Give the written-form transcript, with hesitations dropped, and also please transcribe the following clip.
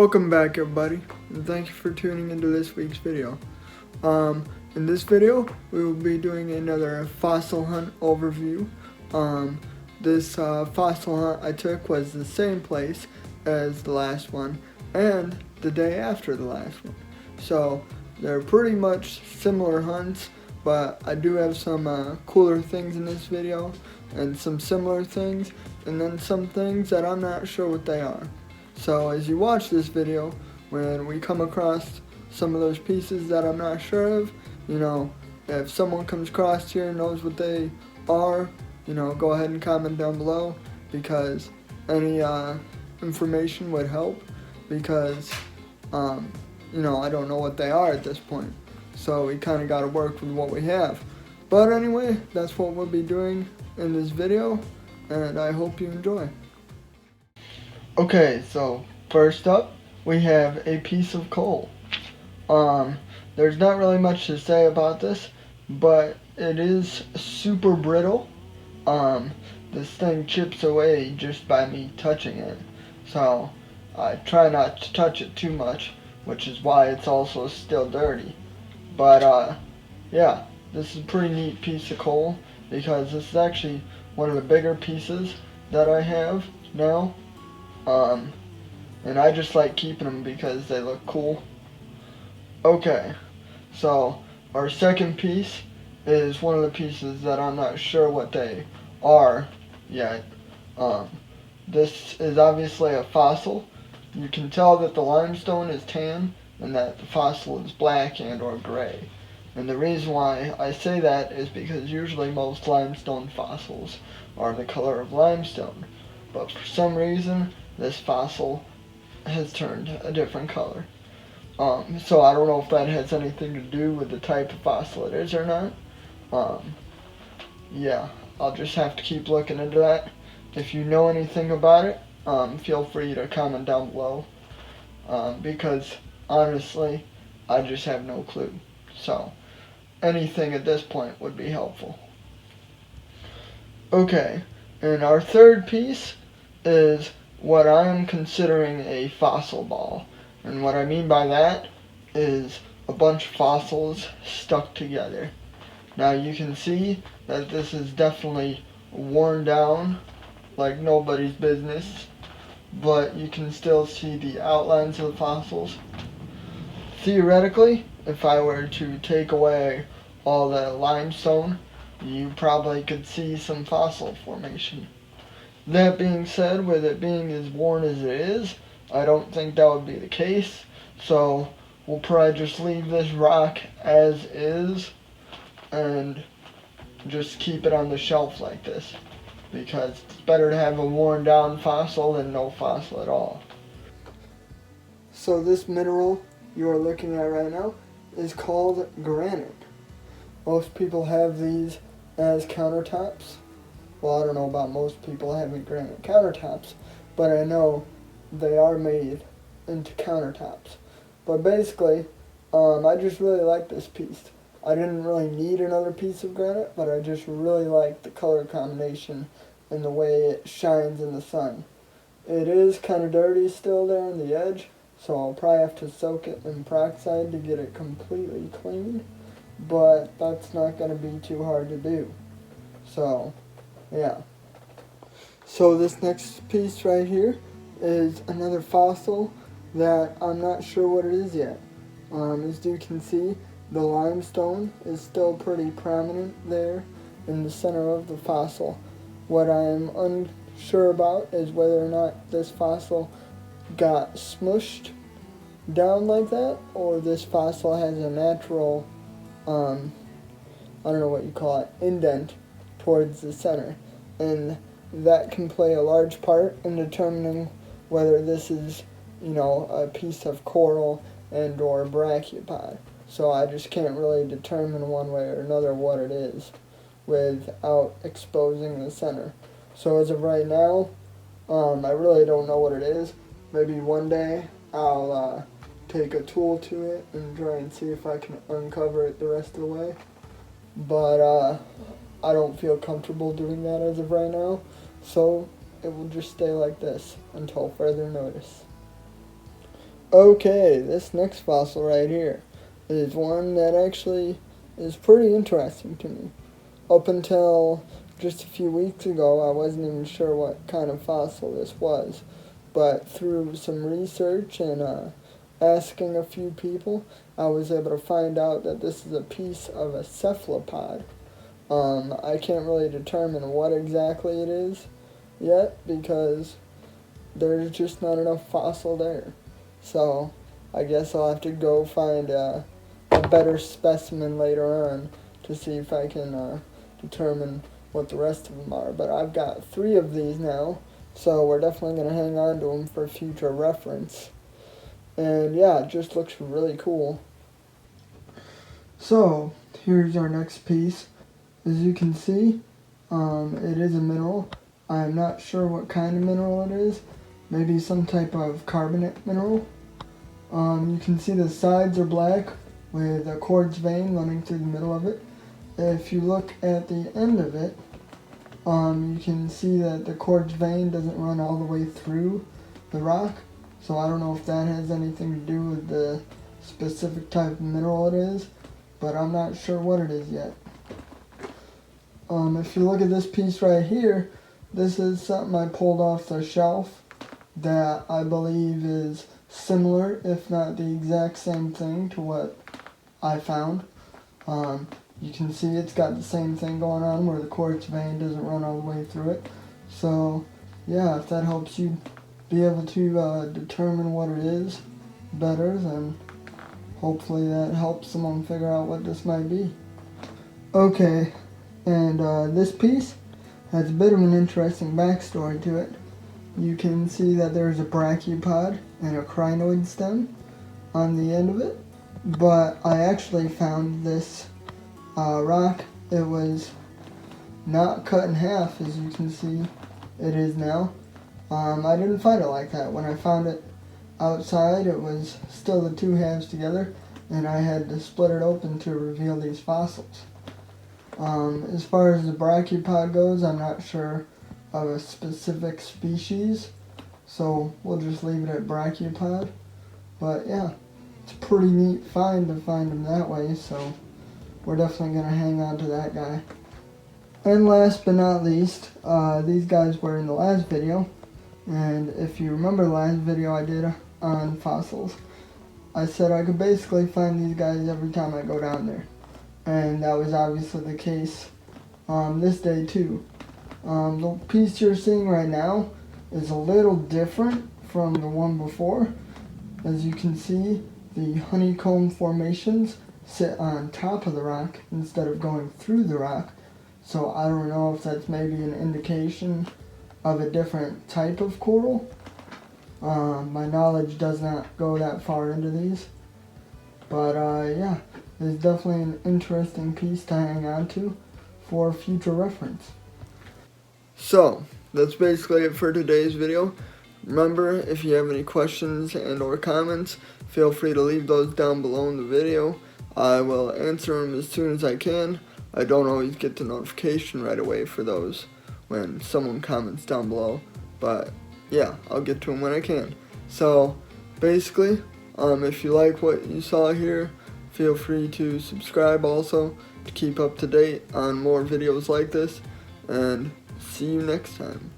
Welcome back, everybody, and thank you for tuning into this week's video. In this video, we will be doing another fossil hunt overview. This fossil hunt I took was the same place as the last one and the day after the last one. So they're pretty much similar hunts, but I do have some cooler things in this video and some similar things, and then some things that I'm not sure what they are. So as you watch this video, when we come across some of those pieces that I'm not sure of, if someone comes across here and knows what they are, go ahead and comment down below, because any information would help, because I don't know what they are at this point. So we kind of got to work with what we have. But anyway, that's what we'll be doing in this video, and I hope you enjoy. Okay, so first up, we have a piece of coal. There's not really much to say about this, but it is super brittle. This thing chips away just by me touching it. So I try not to touch it too much, which is why it's also still dirty. But yeah, this is a pretty neat piece of coal, because this is actually one of the bigger pieces that I have now. And I just like keeping them because they look cool. Okay, so our second piece is one of the pieces that I'm not sure what they are yet. This is obviously a fossil. You can tell that the limestone is tan and that the fossil is black and or gray. And the reason why I say that is because usually most limestone fossils are the color of limestone. But for some reason, this fossil has turned a different color. So I don't know if that has anything to do with the type of fossil it is or not. Yeah, I'll just have to keep looking into that. If you know anything about it, feel free to comment down below. Because honestly, I just have no clue. So anything at this point would be helpful. Okay, and our third piece is what I am considering a fossil ball. And what I mean by that is a bunch of fossils stuck together. Now you can see that this is definitely worn down like nobody's business, but you can still see the outlines of the fossils. Theoretically, if I were to take away all the limestone, you probably could see some fossil formation. That being said, with it being as worn as it is, I don't think that would be the case. So we'll probably just leave this rock as is and just keep it on the shelf like this, because it's better to have a worn down fossil than no fossil at all. So this mineral you are looking at right now is called granite. Most people have these as countertops. Well, I don't know about most people having granite countertops, but I know they are made into countertops. But basically, I just really like this piece. I didn't really need another piece of granite, but I just really like the color combination and the way it shines in the sun. It is kind of dirty still there on the edge, so I'll probably have to soak it in peroxide to get it completely clean, but that's not going to be too hard to do. So yeah. So this next piece right here is another fossil that I'm not sure what it is yet. As you can see, the limestone is still pretty prominent there in the center of the fossil. What I'm unsure about is whether or not this fossil got smushed down like that, or this fossil has a natural, I don't know what you call it, indent towards the center, and that can play a large part in determining whether this is, a piece of coral and or brachiopod. So I just can't really determine one way or another what it is without exposing the center. So as of right now, I really don't know what it is. Maybe one day I'll take a tool to it and try and see if I can uncover it the rest of the way. But I don't feel comfortable doing that as of right now, so it will just stay like this until further notice. Okay, this next fossil right here is one that actually is pretty interesting to me. Up until just a few weeks ago, I wasn't even sure what kind of fossil this was. But through some research and asking a few people, I was able to find out that this is a piece of a cephalopod. I can't really determine what exactly it is yet because there's just not enough fossil there. So I guess I'll have to go find a better specimen later on to see if I can determine what the rest of them are. But I've got 3 of these now, so we're definitely going to hang on to them for future reference. And yeah, it just looks really cool. So here's our next piece. As you can see, it is a mineral. I'm not sure what kind of mineral it is. Maybe some type of carbonate mineral. You can see the sides are black with a quartz vein running through the middle of it. If you look at the end of it, you can see that the quartz vein doesn't run all the way through the rock. So I don't know if that has anything to do with the specific type of mineral it is, but I'm not sure what it is yet. If you look at this piece right here, this is something I pulled off the shelf that I believe is similar, if not the exact same thing to what I found. You can see it's got the same thing going on where the quartz vein doesn't run all the way through it. So yeah, if that helps you be able to determine what it is better, then hopefully that helps someone figure out what this might be. Okay, and this piece has a bit of an interesting backstory to it. You can see that there's a brachiopod and a crinoid stem on the end of it, but I actually found this rock. It was not cut in half, as you can see it is now. I didn't find it like that. When I found it outside, it was still the 2 halves together, and I had to split it open to reveal these fossils. As far as the brachiopod goes, I'm not sure of a specific species, so we'll just leave it at brachiopod. But yeah, it's a pretty neat find to find them that way, so we're definitely going to hang on to that guy. And last but not least, these guys were in the last video, and if you remember the last video I did on fossils, I said I could basically find these guys every time I go down there. And that was obviously the case this day too. The piece you're seeing right now is a little different from the one before. As you can see, the honeycomb formations sit on top of the rock instead of going through the rock. So I don't know if that's maybe an indication of a different type of coral. My knowledge does not go that far into these. But yeah, it's definitely an interesting piece to hang on to for future reference. So, that's basically it for today's video. Remember, if you have any questions and or comments, feel free to leave those down below in the video. I will answer them as soon as I can. I don't always get the notification right away for those when someone comments down below, but yeah, I'll get to them when I can. So, basically, if you like what you saw here, feel free to subscribe also to keep up to date on more videos like this, and see you next time.